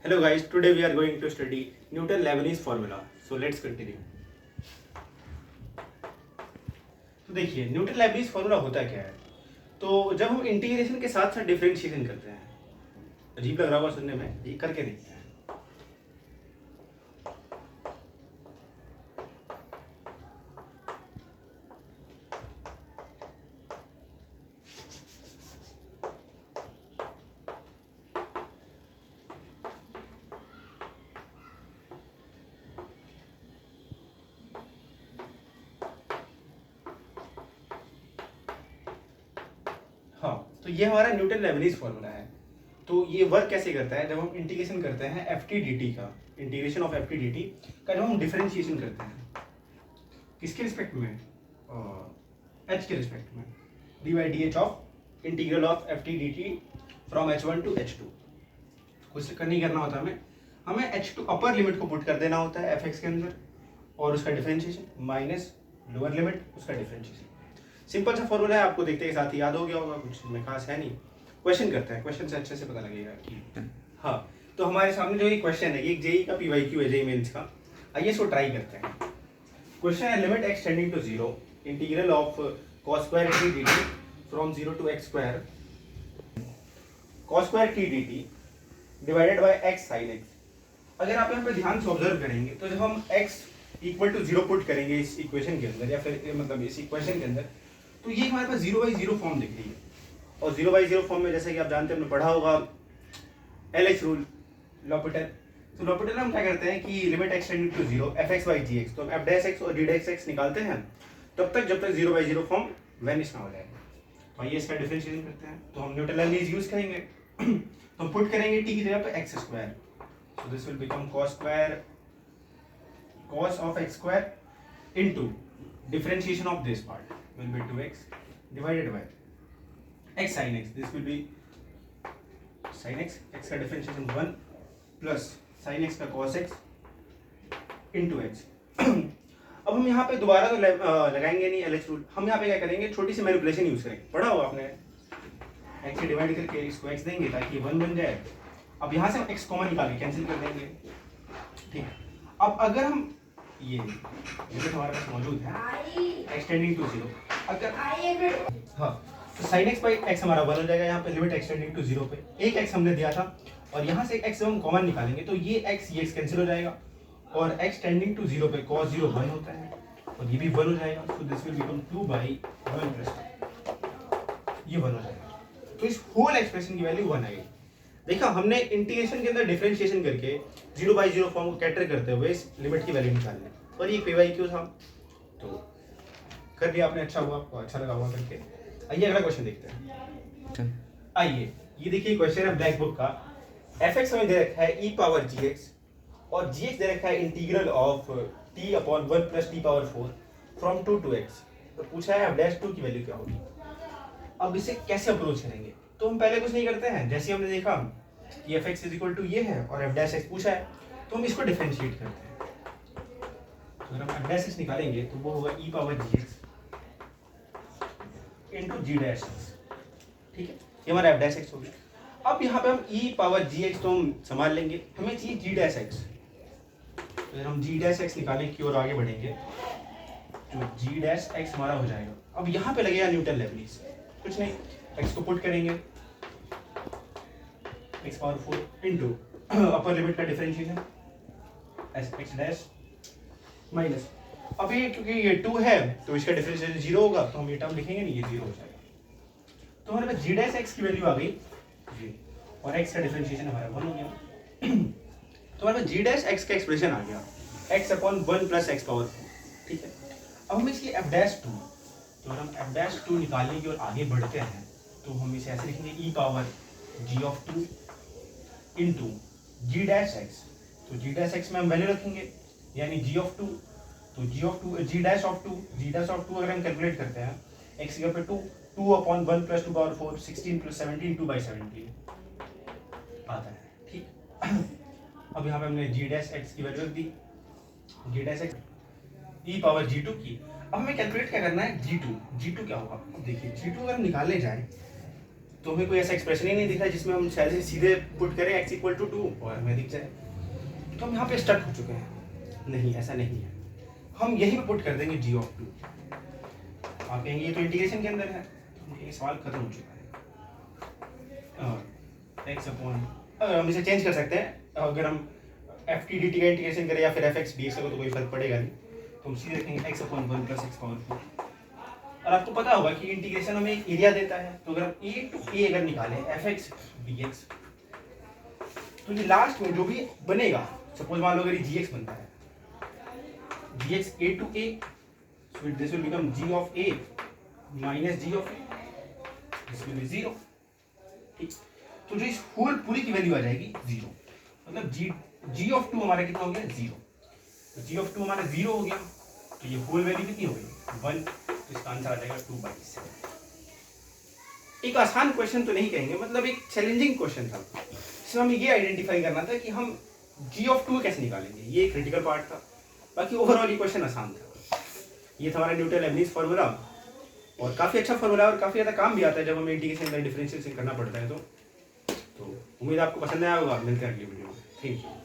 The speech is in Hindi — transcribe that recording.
Hello guys, today we are going to study Newton-Leibniz formula. So let's continue. तो देखिए न्यूटन-लेबनिज़ फॉर्मूला होता क्या है। तो जब हम इंटीग्रेशन के साथ साथ डिफरेंशिएशन करते हैं, अजीब लग रहा होगा सुनने में, ये करके देखते हैं। हाँ, तो ये हमारा न्यूटन-लेबनिज़ फॉर्मूला है। तो ये वर्क कैसे करता है, जब हम इंटीग्रेशन करते हैं एफ टी डी टी का, integration of F T d T का जब हम डिफरेंशिएशन करते हैं, किसके रिस्पेक्ट में, एच के रिस्पेक्ट में, D by D H of integral of F T d t from H one two H two. कुछ नहीं करना होता हमें एच टू अपर लिमिट को पुट कर देना होता है एफ एक्स के अंदर और उसका डिफरेंशिएशन माइनस लोअर लिमिट उसका डिफरेंशिएशन। सिंपल सा फॉर्मूला है, आपको देखते के साथ ही याद हो गया होगा, कुछ में खास है नहीं। क्वेश्चन करते हैं, क्वेश्चन से अच्छे से पता लगेगा कि हाँ। तो हमारे सामने जो ये क्वेश्चन है, ये जेई का पीवाईक्यू है, जेई मेंस का। आइए इसको ट्राई करते हैं। क्वेश्चन है limit x tending to zero integral of cos square t d t from zero to x square cos square t d t divided by x sine x. अगर आप यहाँ पे ध्यान से ऑब्जर्व करेंगे तो जब हम x equal to zero put करेंगे इस इक्वेशन के अंदर, या फिर मतलब इस इक्वेशन के अंदर, तो ये हमारे पास जीरो बाई जीरो फॉर्म दिख रही है। और जीरो बाई जीरो फॉर्म में जैसे कि आप जानते हैं, हमने पढ़ा होगा एल एच रूल, लॉपिटल। तो लॉपिटल हम क्या करते हैं कि limit x tending to zero f x by g x, तो हम एफ डैश एक्स और जी डैश एक्स निकालते हैं तब तक जब तक zero by zero form vanish ना हो जाए। तो आइए इसका डिफरेंशिएशन करते हैं। तो हम न्यूटन-लेबनिज़ यूज करेंगे। तो हम पुट करेंगे टी की जगह पे x square, so this will become cos square cos of x square into differentiation of this part will be 2x divided by x sin x. This will be sin x, x का differentiation 1 plus sin x का cos x into x. अब हम यहाँ पे दोबारा तो लगाएंगे नहीं एल एच रूल, हम यहाँ पे क्या करेंगे, छोटी सी मैनिपुलेशन यूज करेंगे। पढ़ा होगा आपने, x से डिवाइड करके इसको x देंगे ताकि 1 बन जाए। अब यहाँ से हम x कॉमन निकाल के कैंसिल कर देंगे, ठीक है। अब अगर हम ये लिमिट हमारे पास मौजूद है एक्सटेंडिंग टू जीरो, अगर हाँ, तो sin x बाई एक्स हमारा 1 हो जाएगा। यहाँ पे लिमिट एक्सटेंडिंग टू जीरो पे एक x हमने दिया था, और यहाँ से x हम कॉमन निकालेंगे तो ये x कैंसिल हो जाएगा, और x टेंडिंग टू जीरो पे cos जीरो 1 होता है, और ये भी 1 हो जाएगा। तो this will become 2 by 1 plus ये 1 हो जाएगा। तो इस होल एक्सप्रेशन की वैल्यू 1 आएगी। देखा, हमने इंटीग्रेशन के अंदर डिफरेंशिएशन करके जीरो बाई जीरो फॉर्म को कैटर करते हुए इस लिमिट की वैल्यू निकालनी, और ये पीवाईक्यू था। तो कर लिया आपने, अच्छा हुआ, आपको अच्छा लगा हुआ करके। आइए अगला क्वेश्चन देखते हैं। आइए ये देखिए क्वेश्चन है ब्लैक बुक का। एफ एक्स हमें दे रखा है ई पावर जी एक्स, और जी एक्स दे रखा है integral of t upon 1 plus t power 4 from 2 to x. तो पूछा है एफ डैश 2 की वैल्यू क्या होगी। अब इसे कैसे अप्रोच करेंगे, तो हम पहले कुछ नहीं करते हैं, जैसे हमने देखा कि f x is equal to ये है और एफ डैश एक्स पूछा है, तो हम इसको डिफरेंशिएट करते हैं। तो अगर हम एफ डैश एक्स निकालेंगे तो वो होगा ई पावर जी x into g dash x, ठीक है। ये हमारा एफ डैश एक्स हो गया। अब यहाँ पे हम ई पावर जी एक्स तो हम संभाल लेंगे, हमें चाहिए जी डैश एक्स। तो अगर हम जी डैश एक्स निकालने की ओर आगे बढ़ेंगे तो जी डैश एक्स हमारा हो जाएगा। अब यहाँ पे लगेगा न्यूटन-लेबनिज़, कुछ नहीं, एक्स को पुट करेंगे x power 4 into upper limit का differentiation s x dash minus, अब ये क्योंकि ये 2 है तो इसका डिफरेंशिएशन 0 होगा, तो हम ये टर्म लिखेंगे नहीं, ये 0 हो जाएगा। तो हमारे पास जी डैश एक्स की वैल्यू आ गई जी, और एक्स का डिफरेंशिएशन हमारा 1 हो गया। तो हमारे पास जी डैश एक्स का एक्सप्रेशन आ गया x upon 1 plus x power 4, ठीक है। अब हम इसकी एफ डैश 2, तो अगर हम एफ डैश 2 निकालने की ओर आगे बढ़ते हैं तो हम इसे ऐसे लिखेंगे e power g of 2 into g dash x. तो जी डैश एक्स में हम वैल्यू रखेंगे यानी जी ऑफ 2, तो जी डैश ऑफ 2 अगर हम कैलकुलेट करते हैं एक्स की जगह पे 2 upon 1 plus 2 power 4 16 plus 17 2 by 17 आता है, ठीक। अब यहाँ पे हमने जी डैश एक्स की वैल्यू रख दी, जी डैश एक्स ई पावर जी 2 की। अब हमें कैलकुलेट क्या करना है, जी टू क्या होगा। अब देखिए जी टू अगर हम निकालने जाए तो हमें कोई ऐसा एक्सप्रेशन ही नहीं दिख रहा जिसमें हम शायद से सीधे पुट करें x इक्वल टू 2 और हमें दिख जाए, तो हम यहाँ पे स्टक हो चुके हैं। नहीं, ऐसा नहीं है, हम यहीं पे पुट कर देंगे g ऑफ 2। आप कहेंगे ये तो इंटीग्रेशन के अंदर है, तो ये सवाल खत्म हो चुका है। और x अपॉन, हम इसे चेंज कर सकते हैं, अगर हम एफ टी डी टी का इंटीग्रेशन करें या फिर एफ एक्स डी एक्स का तो कोई फर्क पड़ेगा नहीं, तो हम सीधे देखेंगे x upon 1 plus x power 4। और आपको पता होगा कि इंटीग्रेशन हमें एक एरिया देता है, तो अगर a टू a अगर निकालें एफ एक्स डी एक्स, तो ये लास्ट में जो भी बनेगा, सपोज मान लो अगर ये जी एक्स बनता है, g x a to a, so this will become g of a minus g of a, this will be 0। ठीक, तो जो इस होल पूरी की वैल्यू आ जाएगी 0, मतलब g ऑफ 2 हमारा कितना हो गया 0, तो g ऑफ 2 हमारा 0 हो गया, तो ये होल वैल्यू कितनी हो गई 1, तो इसका आंसर आ जाएगा 2/7। एक आसान क्वेश्चन तो नहीं कहेंगे, मतलब एक चैलेंजिंग क्वेश्चन था, इसमें हमें ये आइडेंटिफाई करना था कि हम g ऑफ 2 कैसे निकालेंगे, ये क्रिटिकल पार्ट था। बाकी ओवरऑल ये क्वेश्चन आसान था। ये था हमारा न्यूटन लेबनीज फार्मूला, और काफ़ी अच्छा फार्मूला और काफ़ी ज़्यादा काम भी आता है जब हमें इंटीग्रेशन या डिफरेंशिएशन करना पड़ता है। तो उम्मीद आपको पसंद आया होगा। मिलते हैं अगली वीडियो में। Thank you.